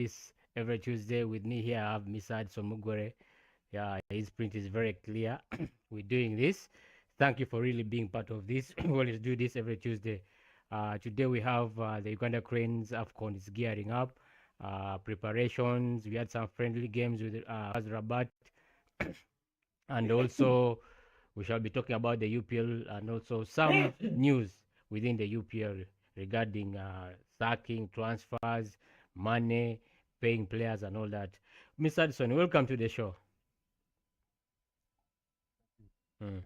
this every Tuesday. With me here, I have Misad Somugwere. Yeah, his print is very clear. We're doing this. Thank you for really being part of this. We always do this every Tuesday. Today we have the Uganda Cranes AFCON is gearing up. Preparations. We had some friendly games with Rabat, and also we shall be talking about the UPL and also some news within the UPL regarding sacking, transfers, money, paying players, and all that. Mr. Addison, welcome to the show. Mm,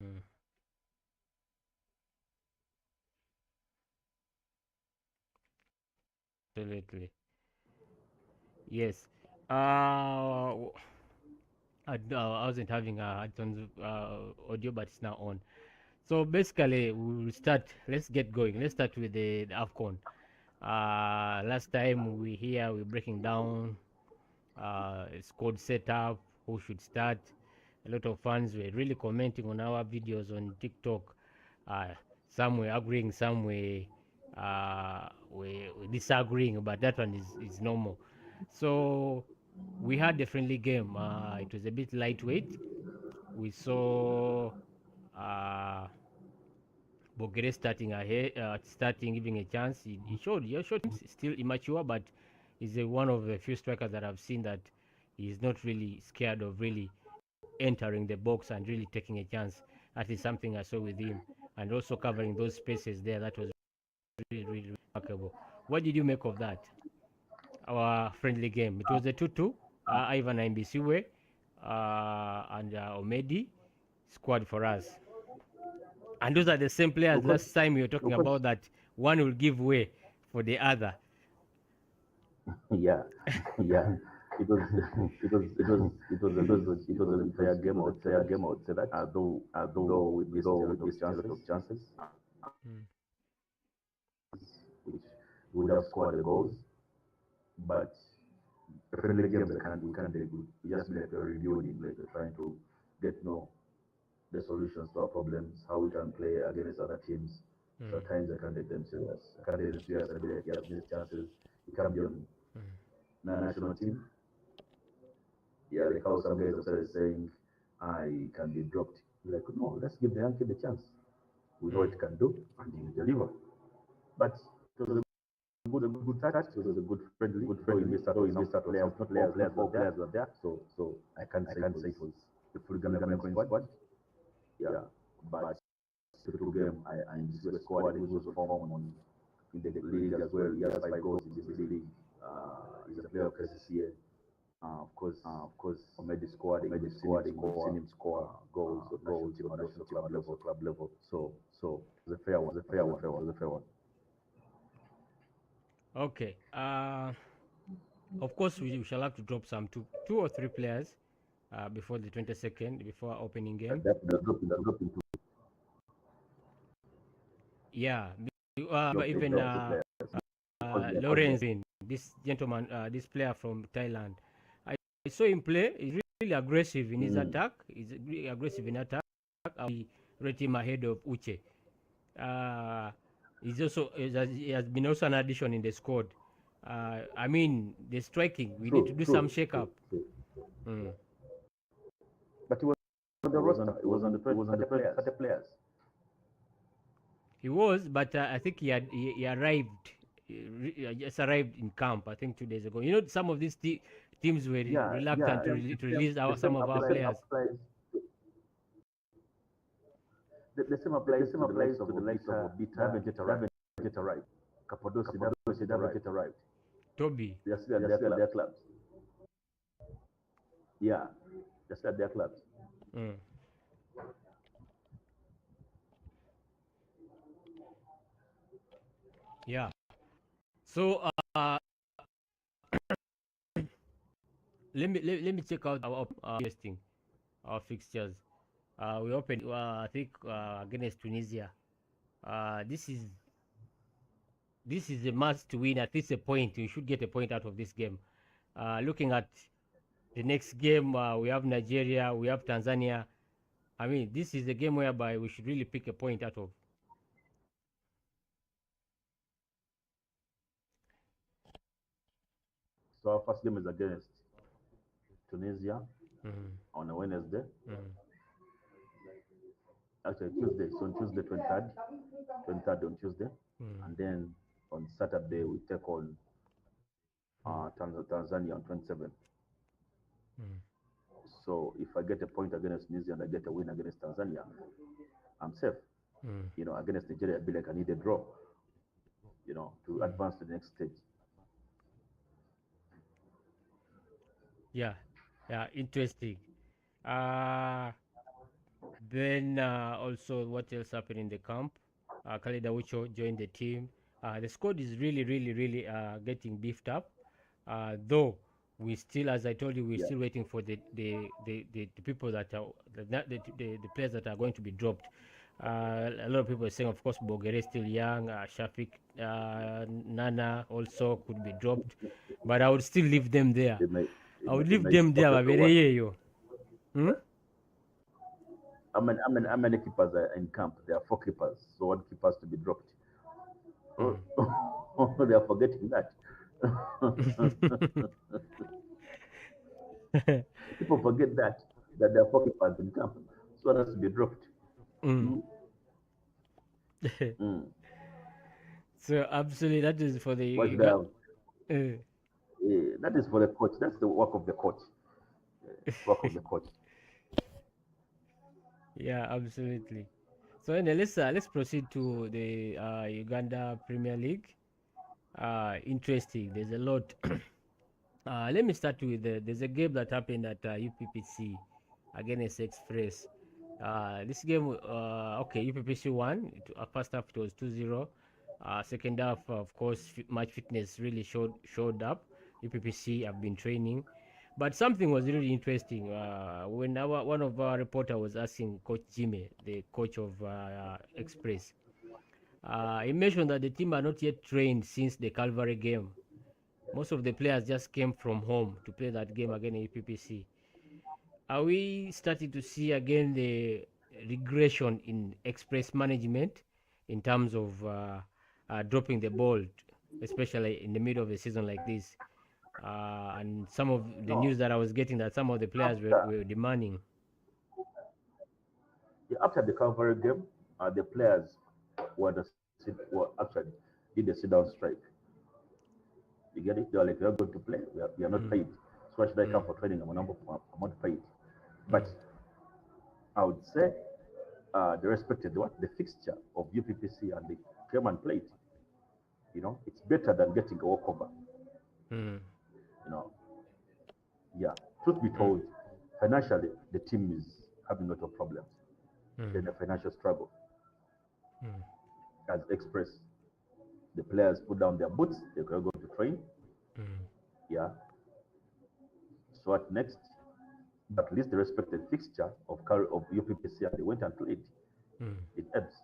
mm, absolutely. Yes. I wasn't having Addison's audio, but it's now on. So basically, we'll start. Let's get going. Let's start with the AFCON. Last time we're breaking down squad setup, who should start. A lot of fans were really commenting on our videos on TikTok. Uh, some were agreeing, some were disagreeing, but that one is normal. So we had a friendly game. It was a bit lightweight. We saw uh, Bogere starting ahead, starting giving a chance. He showed still immature, but he's one of the few strikers that I've seen that he's not really scared of really entering the box and really taking a chance. That is something I saw with him, and also covering those spaces there. That was really remarkable. What did you make of that? Our friendly game. It was a 2-2. Ivan Imbisiwe and Omedi squad for us. And those are the same players last time we were talking about that one will give way for the other. Yeah, yeah. It was it was a fair game. I would say that. Though we missed a lot of chances, Mm. which would have scored the goals. But the friendly games we can't be good. We just like reviewing, like trying to get know the solutions to our problems, how we can play against other teams. So Mm. at times I can't take them serious. I can't take them serious. I be like, yeah, missed chances. You can't be on national team. Yeah, like how some guys have started saying, I can be dropped. Like, no, let's give the young kid a chance. We know Mm. what he can do, and he will deliver. But it was a good touch. It was a good friendly. Though he missed out players, not players, four players were there. So I can't say it was the full Gambian squad. Yeah, but the game, I enjoyed the squad. He was performing on in the league as well. He has 5 goals in this league. He's a player of KCCA. Of course, I made the squad. We've seen him score goals at national team and also club level. So it was a fair one. It was a fair one. Okay. Of course, we shall have to drop some two or three players before the 22nd, before our opening game. They're dropping Yeah. But even two players Lawrence, this gentleman, this player from Thailand, I saw him play. He's really aggressive in his attack. He's really aggressive in attack. I rate him ahead of Uche. Uh, he has been also an addition in the squad. I mean, the striking. We need to do some shake up. True. Mm. But he was on the roster. It was on the players. He was, but I think he arrived. He just arrived in camp. I think 2 days ago. You know, some of these teams were reluctant to release some of our players. The same applies to the likes of Obita. They haven't yet arrived. Cappadocia, they haven't yet arrived. Toby. They're still at their clubs. Yeah, they're still at their clubs. Mm. Yeah. So let me check out our testing, our fixtures. We opened, I think, against Tunisia. Uh, this is this is a must win. At least a point. We should get a point out of this game. Looking at the next game, we have Nigeria, we have Tanzania. I mean, this is a game whereby we should really pick a point out of. So our first game is against Tunisia mm, on a Wednesday. mm, Actually, Tuesday. So on Tuesday, 23rd, 23rd on Tuesday. mm, And then on Saturday, we take on mm, Tanzania on 27th. mm, So if I get a point against Tunisia and I get a win against Tanzania, I'm safe. mm, Against Nigeria, I'd be like, I need a draw, to mm. advance to the next stage. Yeah, yeah, interesting. Uh, then also, what else happened in the camp? Khalid Awucho joined the team. The squad is really, really, really getting beefed up. Though we still, as I told you, we're Yeah, still waiting for the people that are the players that are going to be dropped. A lot of people are saying, of course, Bogere is still young. Shafik Nana also could be dropped, but I would still leave them there. they may, I would they leave may. them there. Okay, so what? Babereyeyo. Hmm? How many keepers are in camp? There are four keepers. So one keepers to be dropped. Oh, Hmm. they are forgetting that. People forget that there are four keepers in camp. So one has to be dropped. Mm. Mm, mm. So absolutely, that is for Why the should I have? uh, That is for the coach. That's the work of the coach. It's work of the coach. yeah, absolutely. So anyway, let's proceed to the Uganda Premier League. Interesting. There's a lot. Let me start with there's a game that happened at UPPC against Express. This game, okay, UPPC won. First half it was 2-0. Second half, of course, match fitness really showed up. UPPC have been training, but something was really interesting. When one of our reporter was asking Coach Jimmy, the coach of Express, he mentioned that the team are not yet trained since the Calvary game. Most of the players just came from home to play that game again in UPPC. Are we starting to see again the regression in express management in terms of dropping the ball, especially in the middle of a season like this? And some of the No, news that I was getting that some of the players were, after were demanding. yeah, after the Calvary game, the players were actually did a sit down strike. You get it? They are like, we are going to play. We are not Mm, paid. So why should I come mm, for training? I'm not paid. But mm, I would say they respected the fixture of UPPC and they came and played. It's better than getting a walkover. mm, You know, yeah. Truth be mm, told, financially the team is having a lot of problems. mm, Then a financial struggle mm, as Express. The players put down their boots. They're going to go to train. mm, Yeah. So what next? But at least they respected fixture of UPPC and they went and played. mm. It ebbs.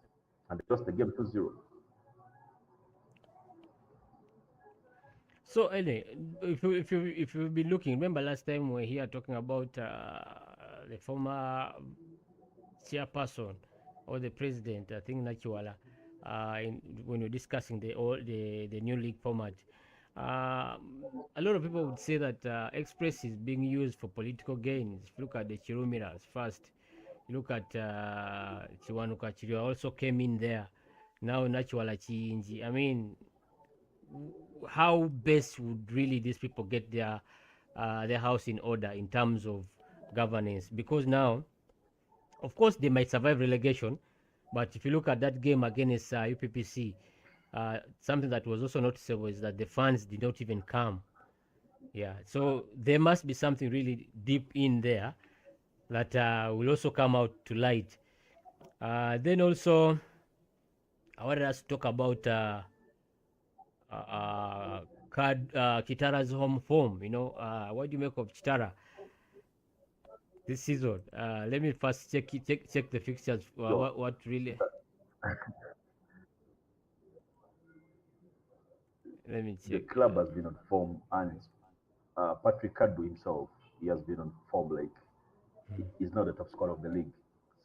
And they lost the game 2-0. So anyway, if you've been looking, remember last time we were here talking about the former chairperson or the president, I think Nachiwala, when you're discussing the new league format. A lot of people would say that Express is being used for political gains. If you look at the Chirumiras first, you look at Chiwanuka Chirua also came in there. Now Nachiwala Chinji. I mean, how best would really these people get their house in order in terms of governance? Because now, of course, they might survive relegation, but if you look at that game against UPPC, something that was also noticeable is that the fans did not even come. Yeah, so there must be something really deep in there that will also come out to light. Then also, I wanted us to talk about Kitara's home form. What do you make of Kitara this season? Let me first check the fixtures. Yo, What really? Let me the check. club has been on form, and Patrick Kadu himself, he has been on form. Like he's not the top scorer of the league,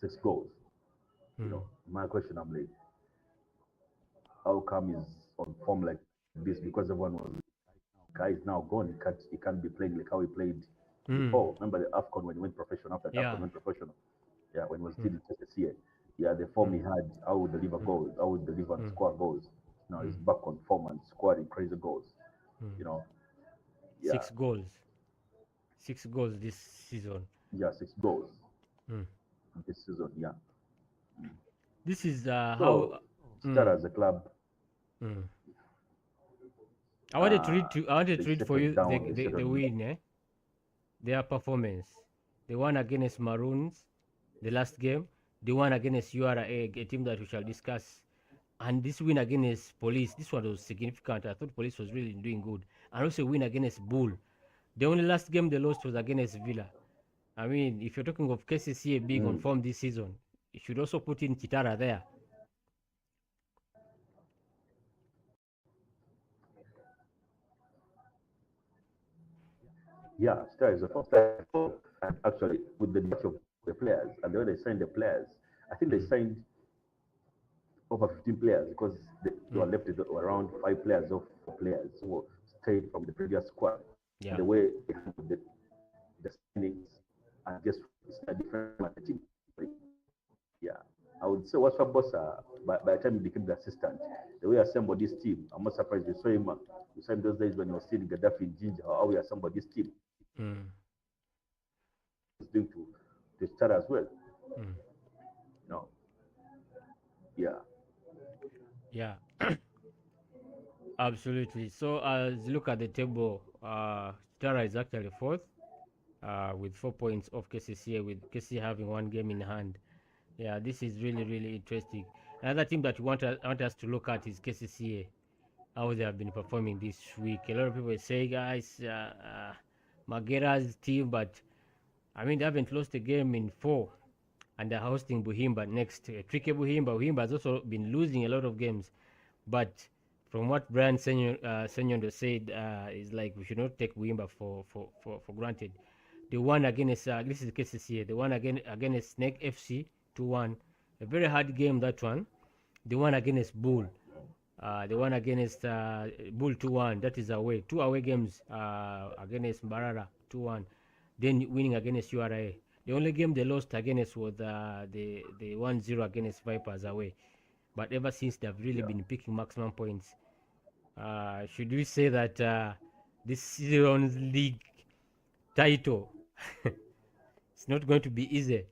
6 goals. Hmm. My question, I'm like, how come he's on form like this? Because everyone was guy is now gone. He can't be playing like how he played Mm. before. Remember the AFCON when he went professional? After the AFCON Yeah. went professional, yeah, when he was still Mm. in Chelsea, yeah, the form Mm. he had, how would deliver Mm. goals, how would deliver and Mm. score goals. Now he's Mm. back on form and scoring crazy goals. Mm. You know, yeah, 6 goals. 6 goals this season. yeah, 6 goals Mm. this season. Yeah. This is how. So Star Mm. as a club, Mm. I wanted they to read for settled you down. They the settled. win, their performance. The one against Maroons, the last game. The one against URA, a team that we shall discuss. And this win against Police, this one was significant. I thought Police was really doing good. And also win against Bull. The only last game they lost was against Villa. I mean, if you're talking of KCCA being on Mm. form this season, you should also put in Chitara there. Yeah, Star is a first time. And actually, with the depth of the players and the way they signed the players, I think they Mm. signed over 15 players because they Mm. were left with around 5 players of 4 players who stayed from the previous squad. And Yeah. the way they handled the signings, and just it's a different team. Yeah, I would say Waswa Bossa, by the time he became the assistant, the way he assembled this team, I'm not surprised you saw him. You saw him those days when he was still in Gaddafi in Ginger, how he assembled this team. Mm. He's doing to start as well. Mm. No, yeah, Yeah. Absolutely. So as you look at the table, Tara is actually fourth with 4 points off KCCA, with KCCA having one game in hand. Yeah, this is really, really interesting. Another team that want us to look at is KCCA, how they have been performing this week. A lot of people say, guys, Magera's team, but I mean, they haven't lost a game in four, and they're hosting Buhimba next. Tricky Buhimba. Buhimba has also been losing a lot of games. But from what Brian Senyondo said, is like we should not take Buhimba for granted. The one against, this is KCCA, the one against Snake FC 2-1. A very hard game, that one. The one against Bull. The one against Bull 2-1, that is away. Two away games against Mbarara 2-1. Then winning against URA. The only game they lost against was the 1-0 against Vipers away. But ever since, they've really yeah. been picking maximum points. Should we say that this season's league title it's not going to be easy?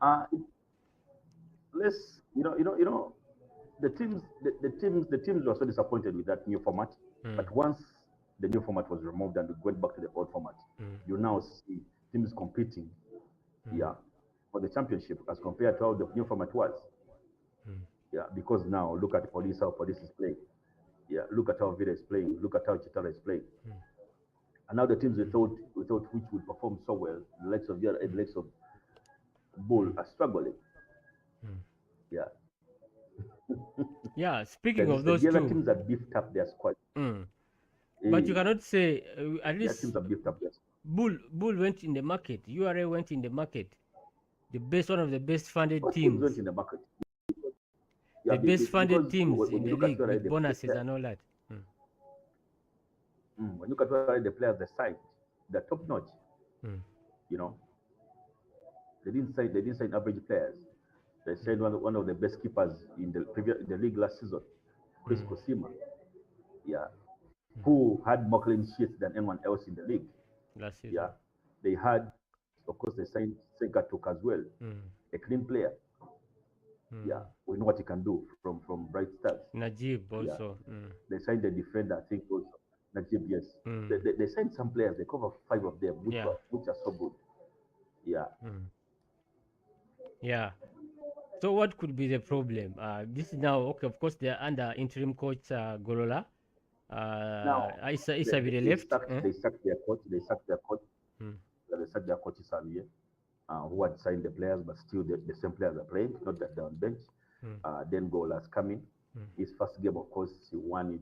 Uh, let's the teams were so disappointed with that new format. Mm. But once the new format was removed and we went back to the old format, Mm. you now see teams competing, Mm. yeah, for the championship as compared to how the new format was. Mm. Yeah, because now look at Police, how Police is playing. Yeah, look at how Vida is playing. Look at how Chitara is playing. Mm. And now the teams we thought which would perform so well, the likes of the likes of Bull Mm. are struggling. Mm. Yeah, Yeah, the, speaking of the, those the other two, teams that beefed up their squad. mm, but you Eh, cannot say at the other teams least that beefed up their squad. Bull went in the market. URA went in the market. The best one of the best funded Most teams teams, went in the market. Yeah, the best funded because teams when in you the look at league where with the bonuses players, and all that. Mm. when you look at where the players they signed, they're top notch. Mm. You know, they didn't sign average players. They signed one of the best keepers in the league last season, Chris Mm. Kosima. Yeah, Mm. who had more clean sheets than anyone else in the league. Last Yeah, season. they had, of course, they signed Senkatuk as well, Mm. a clean player. Yeah, Mm. we know what he can do from Bright Stars. Najib Yeah, also. Mm. they signed the defender, I think also Najib. Yes, they, Mm. they, they signed some players. They cover 5 of them, which Yeah. are which are so good. Yeah, Mm. Yeah. So what could be the problem? This is now okay. Of course, they're under interim coach Golola. now Isa they, Vire they left. sacked they sacked their coach. Mm. They sacked their coach Xavier, who had signed the players, but still the same players are playing, not that they're on bench. Mm. Then goal has come in. Mm. His first game, of course, he won it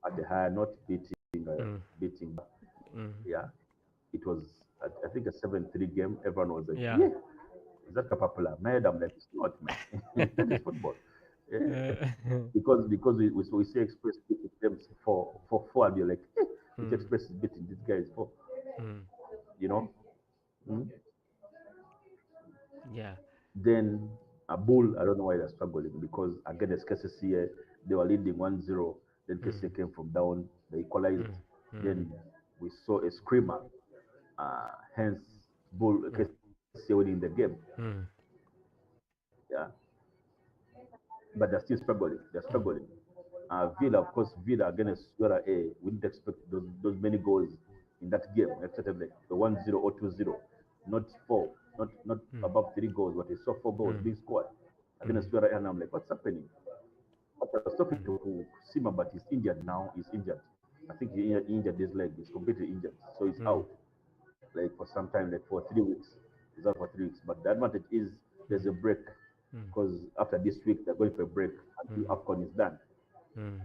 at the higher note, Mm. beating. Mm. Yeah, it was I think a 7-3 game. Everyone was like, Yeah. yeah, is that Kapapula? Man, I'm like, it's not, man. That is football. Yeah. Uh, Because we see Express beating them for four, and you're like, which mm, Express is beating these guys for, mm, you know? Mm? yeah. Then a Bull, I don't know why they're struggling because against KCCA, they were leading 1-0. Then Mm, KCCA came from down, they equalized. mm, mm, Then we saw a screamer, hence Bull mm, KCCA winning the game. mm, Yeah, but they're still struggling. They're mm, struggling. Villa, of course, Villa against Sierra A. We didn't expect those many goals in that game. We expected like the 1-0 or 2-0, not four, not mm, above 3 goals, but we saw 4 goals, mm, big squad mm, against Sierra A. And I'm like, what's happening? But I was talking mm, to Sima, but he's injured now. He's injured. I think he injured his leg. He's completely injured. So he's mm, out like for some time, like for 3 weeks. He's out for 3 weeks. But the advantage is mm, there's a break mm, because after this week they're going for a break until mm, AFCON is done. mm,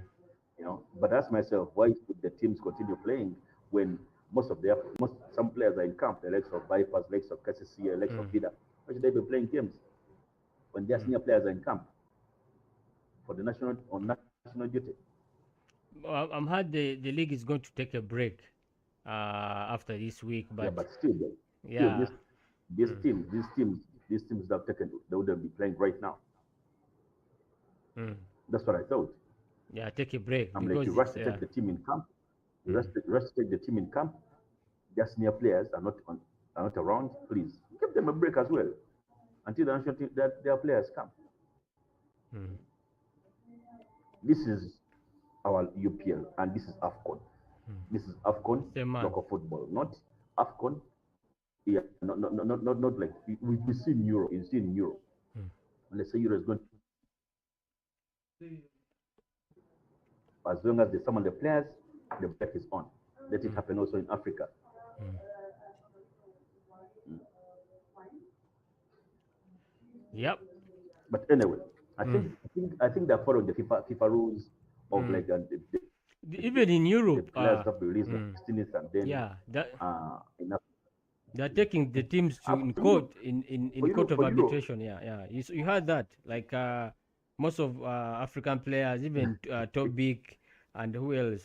But ask myself, why should the teams continue playing when most some players are in camp, the likes of Vipers, likes of KCC, likes of mm, Vida? Why should they be playing games when their mm. senior players are in camp for the national duty? I'm heard the league is going to take a break after this week, Yeah, but but still, still yeah, this mm, team, these teams that have taken, they wouldn't be playing right now. mm, That's what I thought. yeah, take a break I'm like, because you rush it's to take the team in camp, mm, you rush to take the team in camp. Their senior players are not around. Please give them a break as well until the national team, that their players come. mm. This is our UPL and this is AFCON. This is AFCON Same man. local football, not AFCON. Yeah, not like we see in Europe. You see in Europe. Mm, When they say Euro is going to take place, as long as they summon the players, the break is on. Let it mm, happen also in Africa. mm. Yep. But anyway, Mm, I think they're following the FIFA rules of mm. like Even in the Europe, players have to be released by mm, 16th and then yeah, that enough. they're taking the teams to Up in for Europe, court in court of for Europe. arbitration. Yeah, yeah. You heard that? Like most of African players, even Tobic and who else?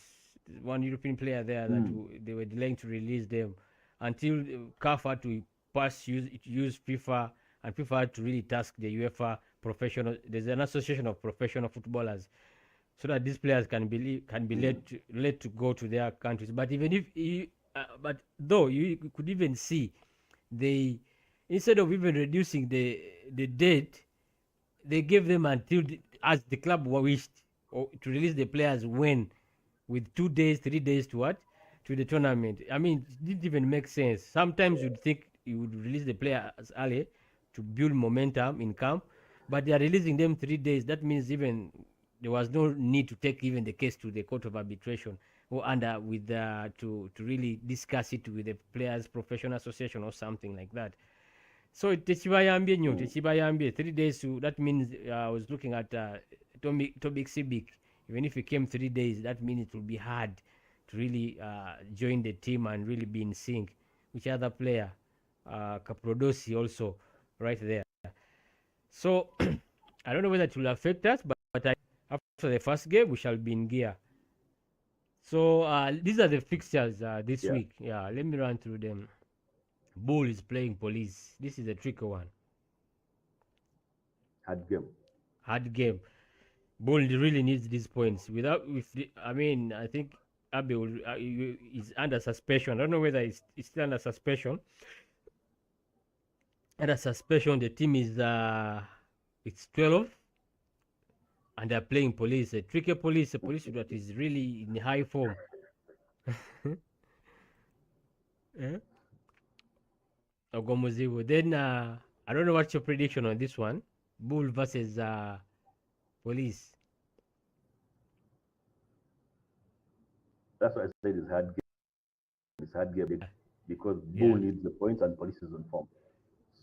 One European player there that Mm, they were delaying to release them until CAF had to use FIFA, and FIFA had to really task the UEFA professional. There's an association of professional footballers so that these players can be mm, let to go to their countries. But even if but though you could even see they instead of even reducing the date, they gave them until as the club wished or to release the players when with 2 days, 3 days to what to the tournament. I mean, it didn't even make sense. Sometimes you'd think you would release the players early to build momentum in camp, but they are releasing them 3 days. That means even there was no need to take even the case to the court of arbitration or under with to really discuss it with the players professional association or something like that. So techibayambye nnyo mm. techibayambye 3 days to that means I was looking at Tobic Sibic. Even if he came 3 days, that means it will be hard to really join the team and really be in sync. Which other player? Caprodosi also right there. So I don't know whether it will affect us, but after the first game, we shall be in gear. So these are the fixtures this Yeah, week. Yeah, let me run through them. Bull is playing Police. This is a tricky one. hard game. Hard game. Bull really needs these points. Without, with the, I mean, I think Abe is under suspension. I don't know whether it's still under suspension. Under suspension, the team is it's 12, and they're playing Police. A tricky Police, a Police that is really in high form. Eh? Ogomuzibu. Then I don't know what's your prediction on this one. Bull versus Police. That's why I said it's hard game. It's hard game Yeah, because Bull yeah, needs the points and Police is on form.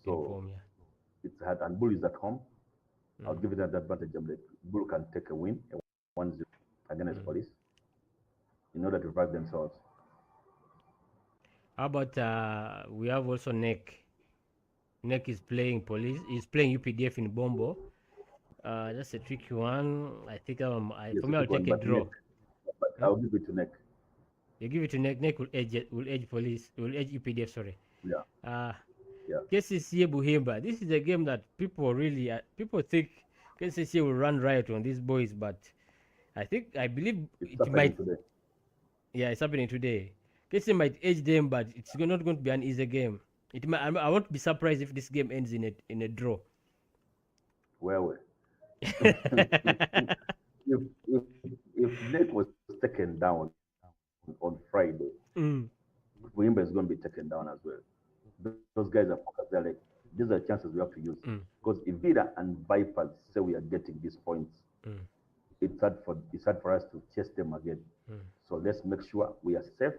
in So form. Yeah. it's hard, and Bull is at home. I'll Mm, give it that advantage. I'm like, Bull can take a win, a 1-0 against mm. Police in order to revive themselves. How about we have also Neck. Neck is playing Police. He's playing UPDF in Bombo. That's a tricky one. I think Yes, for a me, I'll trick one, take a but neck. draw. But Huh? I'll give it to neck. You give it to Neck. Neck will edge it. Will edge police. Will edge EPDF. Sorry. Yeah, Uh, yeah. KCCA Buhimba. This is a game that people think KCCA will run riot on these boys, but I believe It's it happening might. today. Yeah, it's happening today. KCCA might edge them, but it's not going to be an easy game. It might, I won't be surprised if this game ends in a draw. Where? If neck was taken down on Friday, Mm, Wimba is going to be taken down as well. Those guys are focused. They're like, these are chances we have to use. mm, Because if Vida and Vipers say we are getting these points, mm, it's hard for us to chase them again. mm, So let's make sure we are safe.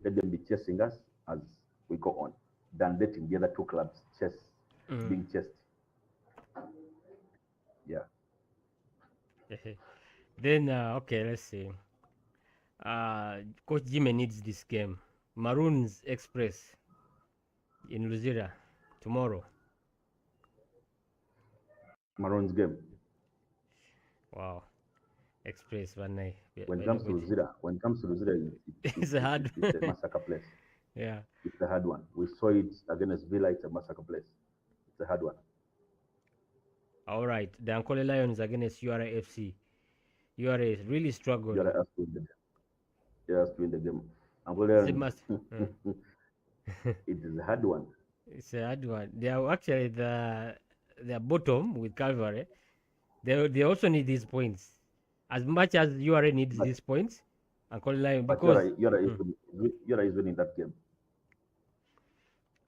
Let them be chasing us as we go on, than letting the other two clubs mm. being chased. Yeah. Then okay, let's see. Coach Jimmy needs this game. Maroons Express in Luzira tomorrow. Maroon's game. Wow, Express one night. When it By the comes to good, Luzira, it's a hard. it's a massacre place. Yeah. It's a hard one. We saw it against Villa. It's a massacre place. It's a hard one. All right, the Ankole Lions against URA FC. URA is really You struggled. are us to win the game. You are us to win the game. It's Angola, a must. Mm. it is a hard one. It's a hard one. They are actually the bottom with Calvary. They also need these points as much as URA needs But these points. Ankole Lions but because. Mm. Yora is winning that game.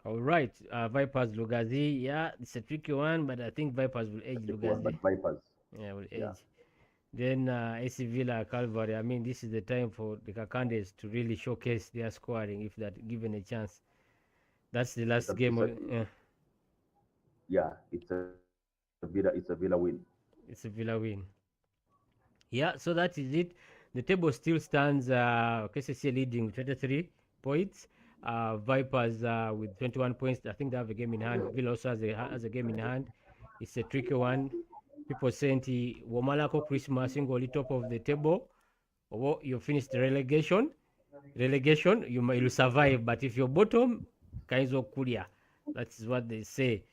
All right, Vipers Lugazi. Yeah, it's a tricky one, but I think Vipers will I edge think one, but Lugazi. Vipers. Yeah, will Yeah. edge. Then AC Villa Calvary. I mean, this is the time for the Kakandes to really showcase their scoring if that given a chance. That's the It's last a, game. it's a, yeah, it's a Villa win. It's a Villa win. Yeah, so that is it. The table still stands KCC leading with 23 points. Vipers with 21 points. I think they have a game in hand. Villa also has a game in hand. It's a tricky one. People saying Womalako Christmas single top of the table. Or you finish the relegation, you'll survive. But if you're bottom, Kaizo Kuria. That's what they say.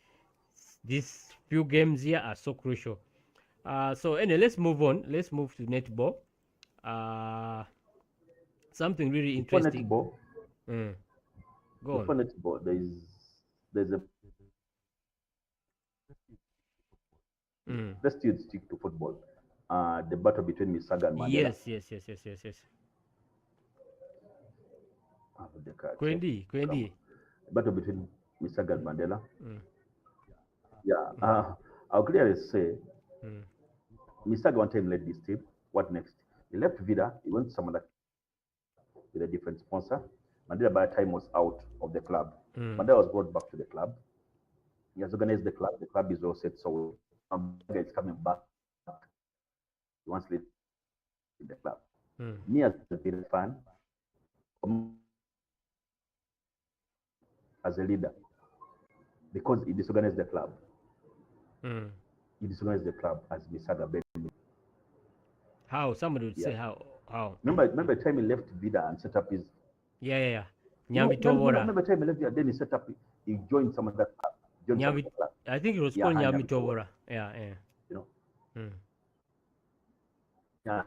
These few games here are so crucial. So anyway, let's move on. Let's move to netball. Uh, Something really Before interesting. netball, Mm, go on. before netball, there's a Mm. let's still stick to football. The battle between Misaga and Mandela. Yes. The card, check. Kwendi, Come Kwendi. on. The battle between Misaga and Mandela. Mm, Yeah. I'll clearly say mm, Misaga one time led this team. What next? He left Vida. He went to some other with a different sponsor. Mandela by the time was out of the club. mm, Mandela was brought back to the club. He has organized the club. The club is all set. So Mandela is coming back. He wants to lead the club. mm, Me as a Vida fan, as a leader, because he disorganized the club. mm. He disorganized the club as Misaga Ben. How? Somebody would say Yeah. how? How? Remember the time he left Vida and set up his. Yeah. No, Nyambi remember, Tovora. remember the time he left Vida, then he set up. He joined some other club. Joined some Nyambi, other club. I think it was Yeah, called Nyambi Nyambi Tovora. Tovora. Yeah. You know. Mm. Yeah.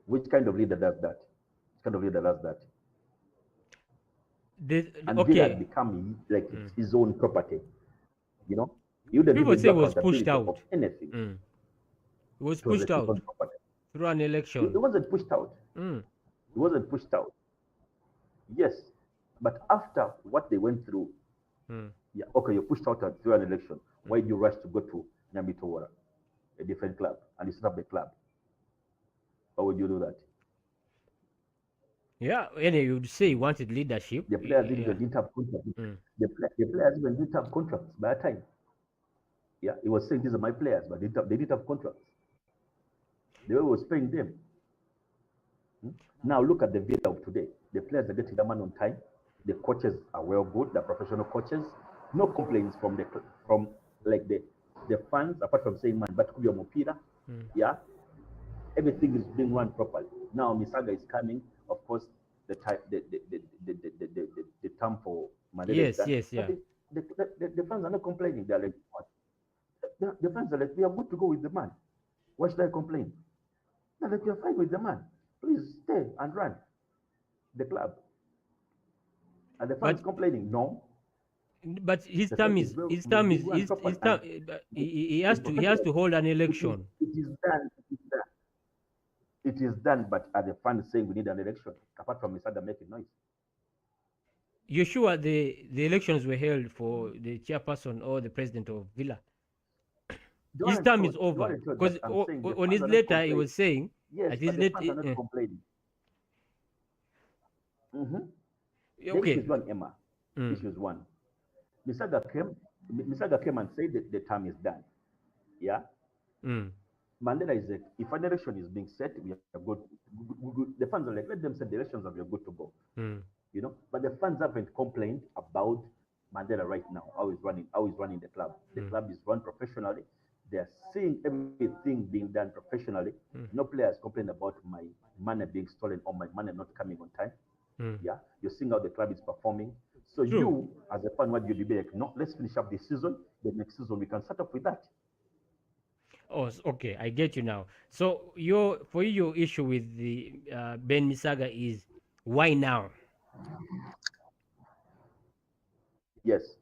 Which kind of leader does that? Which kind of leader does that? And Vida had Okay. become like his own property. You know, he wouldn't People even say do it was pushed accountability out. of anything. Mm. It was It was pushed like his out own property. through an He election. wasn't pushed out. Mm. He wasn't pushed out. Yes, but after what they went through, Mm. yeah, okay, you're pushed out through an election. Why do you rush to go to Nyambi Tovora, a different club, and you set up the club? Why would you do that? Yeah, anyway, you'd say you wanted leadership. The players Yeah. didn't have contracts. Mm. The players even didn't have contracts by that time. Yeah, he was saying these are my players, but they didn't have contracts. The way he was paying them. Now look at the Villa of today. The players are getting their money on time. The coaches are well good. They're professional coaches. No complaints from like the fans, apart from saying man, but Kubia Mopira, yeah, everything is being run properly. Now Misaga is coming, of course, the type the term for Mandela is Yes, done. yes, But yeah. the fans are not complaining. They're like, what? The fans are like, we are good to go with the man. Why should I complain? They're like, you're fine with the man. Please stay and run the club. And the fans But complaining, no. his The term club is is well, his will term be is run properly. his term. And He has to hold an election. it is done. It is done. It is done, but are the fans saying we need an election? Apart from Misaga making noise. You sure the elections were held for the chairperson or the president of Villa? They His weren't term told. is They over weren't told, but because I'm saying the on fans his are not letter he complaining. was saying Yes, at his but the letter. fans are not complaining. Mm-hmm. The issue Okay. is one, Emma. Mm, Issue is one. Misaga came. Misaga came and said that the term is done. Yeah. mm, Mandela is like, if an election is being set, we are good. The fans are like, let them set the elections and we are good to go. mm, But the fans haven't complained about Mandela right now, how he's running the club. The mm, club is run professionally. They are seeing everything being done professionally. mm, No players complain about my money being stolen or my money not coming on time. mm. Yeah, you're seeing how the club is performing. So True. you, as a fan, what you'll be like, no, let's finish up this season. The next season we can start off with that. Oh, okay. I get you now. So your issue with the Ben Misaga is why now? Yes.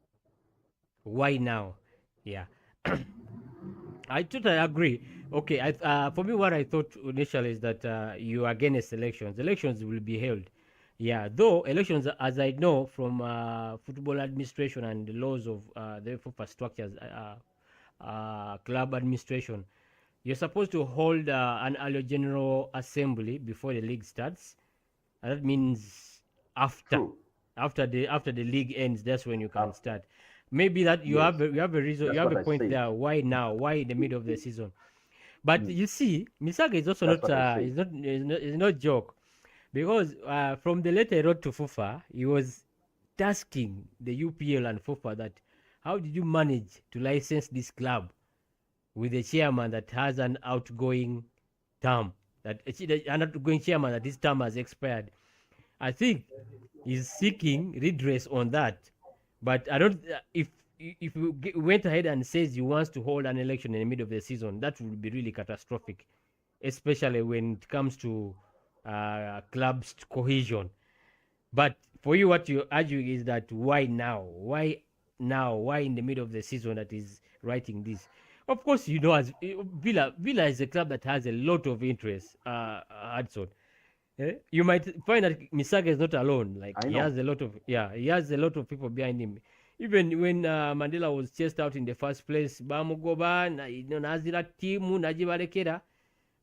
Why now? Yeah. I totally agree. Okay, for me, what I thought initially is that you are against elections. Elections will be held. Yeah, though elections, as I know from football administration and the laws of the FIFA structures, club administration, you're supposed to hold an annual general assembly before the league starts. And that means after True. after the league ends, that's when you can After. start. Maybe that Yes. you have a reason, you That's have what a I point said. there. Why now? Why in the middle of the season? But Mm. you see, Misaga is also That's not what I said. is not joke, because from the letter he wrote to FUFA, he was tasking the UPL and FUFA that how did you manage to license this club with a chairman that has an outgoing term, that an outgoing chairman that his term has expired. I think he's seeking redress on that. But I don't. If you went ahead and says he wants to hold an election in the middle of the season, that would be really catastrophic, especially when it comes to clubs cohesion. But for you, what you're arguing is that why now? Why now? Why in the middle of the season that is writing this? Of course, you know, as Villa is a club that has a lot of interest, Hudson. You might find that Misaga is not alone. Like I he know. has a lot of he has a lot of people behind him. Even when Mandela was chased out in the first place, bamugoba na nazira timu najibarekera.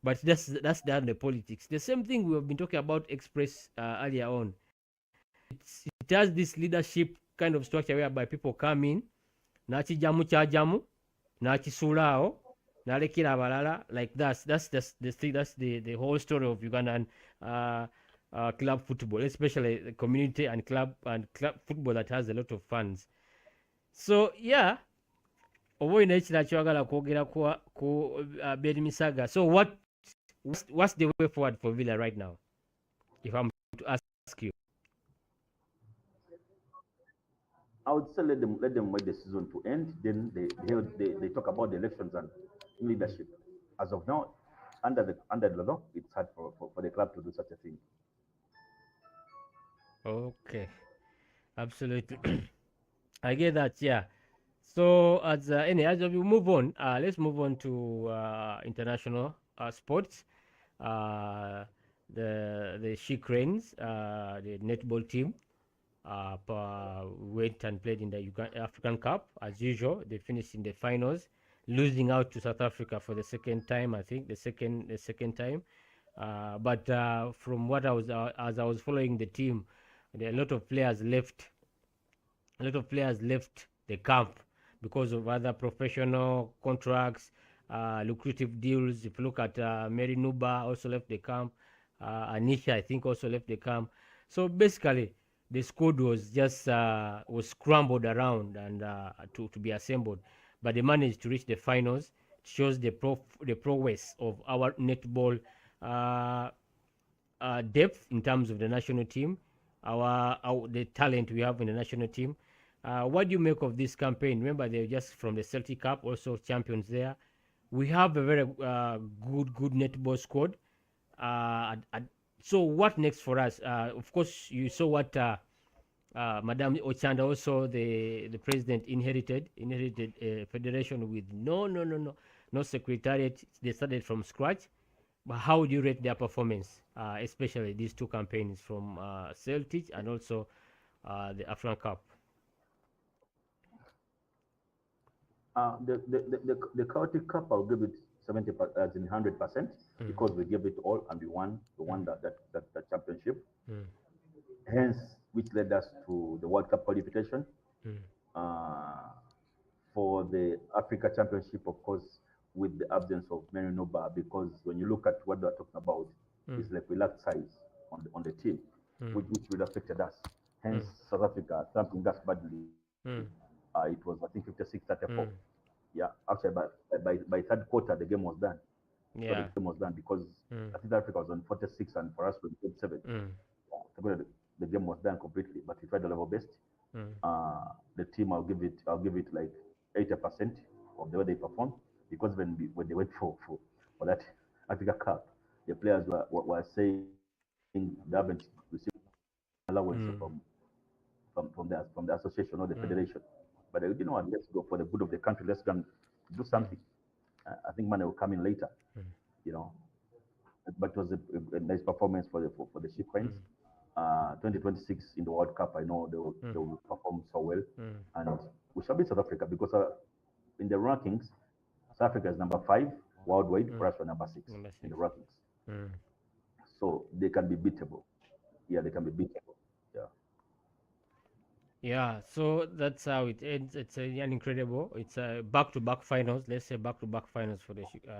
But that's down the politics. The same thing we have been talking about Express earlier on. It has this leadership kind of structure whereby people come in, nakijamu kyajamu, nakisuulaawo, nalekera abalala. Like that's the whole story of Ugandan club football, especially the community and club football that has a lot of fans. So yeah, oba olina ekirala kyagala kwogera ku Ben Misaga. So what's the way forward for Villa right now? If I'm to ask you. I would say let them wait the season to end. Then they talk about the elections and leadership. As of now, under the law, it's hard for the club to do such a thing. Okay, absolutely. I get that. Yeah. So as we move on, let's move on to international sports. Uh, the She Cranes, the netball team, went and played in the African Cup as usual. They finished in the finals, losing out to South Africa for the second time. I think the second time. But from what as I was following the team, there a lot of players left. A lot of players left the camp because of other professional contracts, lucrative deals. If you look at Mary Nuba, also left the camp. Anisha, I think, also left the camp. So basically, the squad was just was scrambled around and to be assembled. but they managed to reach the finals. It shows the prowess of our netball uh, depth in terms of the national team, our the talent we have in the national team. What do you make of this campaign? Remember, they're just from the Celtic Cup, also champions there. We have a very good netball squad. So what next for us? Of course, you saw what Madame Ochanda, also the president, inherited a federation with no secretariat. They started from scratch. But how would you rate their performance, especially these two campaigns from Celtic and also the African Cup? The chaotic cup, I'll give it 70 as in 100% Mm, because we gave it all and we mm, won that championship. mm, Hence, which led us to the World Cup qualification. mm, Uh, for the Africa Championship, of course, with the absence of Merinoba, because when you look at what they're talking about, mm, it's like we lacked size on the team, mm, which really affected us. Hence, mm, South Africa thumping us badly. mm, It was, I think, 56-34. mm. Yeah, actually, by third quarter, the game was done. So the Yeah. game was done because Mm, I think Africa was on 46 and for us we 37. mm, So the game was done completely, but we tried the level best. mm, The team, I'll give it like 80% of the way they performed because when they went for that Africa Cup, the players were saying they haven't received allowance mm, from the association or the mm, federation. But what, let's go for the good of the country. Let's go and do mm, something. I think money will come in later. mm, You know, but it was a nice performance for the Ship mm, 2026 in the World Cup, I know mm, they will perform so well, mm, and we shall beat South Africa because in the rankings, South Africa is number 5 worldwide. mm. For us, we're number 6 Number in the six. rankings, Mm. so they can be beatable. Yeah, they can be beatable. Yeah. Yeah, so that's how it ends. It's an incredible. It's a back-to-back finals. Let's say back-to-back finals for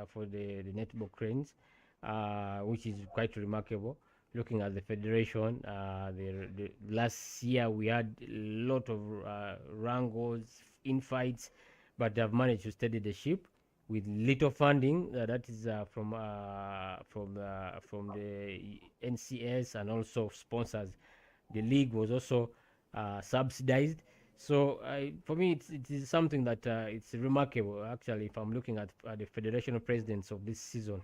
for the netball cranes, which is quite remarkable. Looking at the federation, the last year we had a lot of wrangles, infights, but they've managed to steady the ship with little funding. That is from the NCS and also sponsors. The league was also subsidized. So for me, it is something that it's remarkable. Actually, if I'm looking at the federation presidents of this season,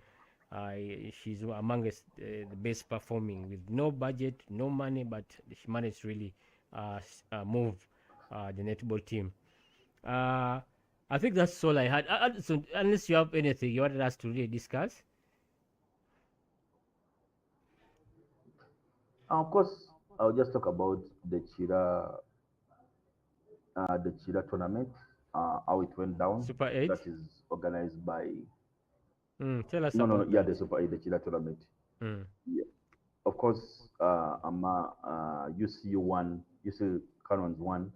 she's amongst the best performing with no budget, no money, but she managed to really move the netball team. Uh, I think that's all I had. So unless you have anything you wanted us to really discuss. Of course, I'll just talk about the Chira tournament, how it went down. Super That 8. is organized by Tell us no, no, no, about yeah, that. the Super 8, the Chira tournament. Mm, Yeah. Of course, UCU won, UC Canons won